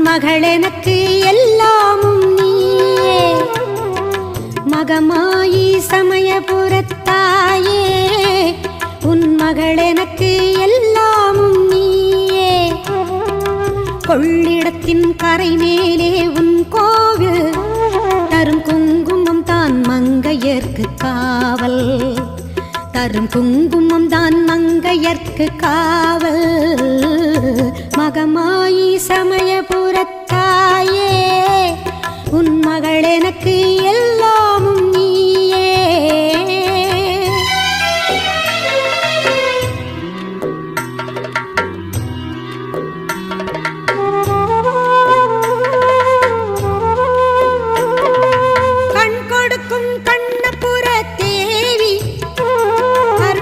மகள் எனக்கு எல்லாமும் நீயே. மகமாயி சமயபுரத்தாயே, உன் மகள் எனக்கு எல்லாமும் நீயே. கொள்ளிடத்தின் கரை மேலே உன் கோவில், தரும் குங்குமம் தான் மங்கையர்க்கு காவல். தரும் குங்குமம் தான் மங்கையர்க்கு காவல். மகமாயி சமயபுரத்தாயே, உன் மகள் எனக்கு எல்லாம்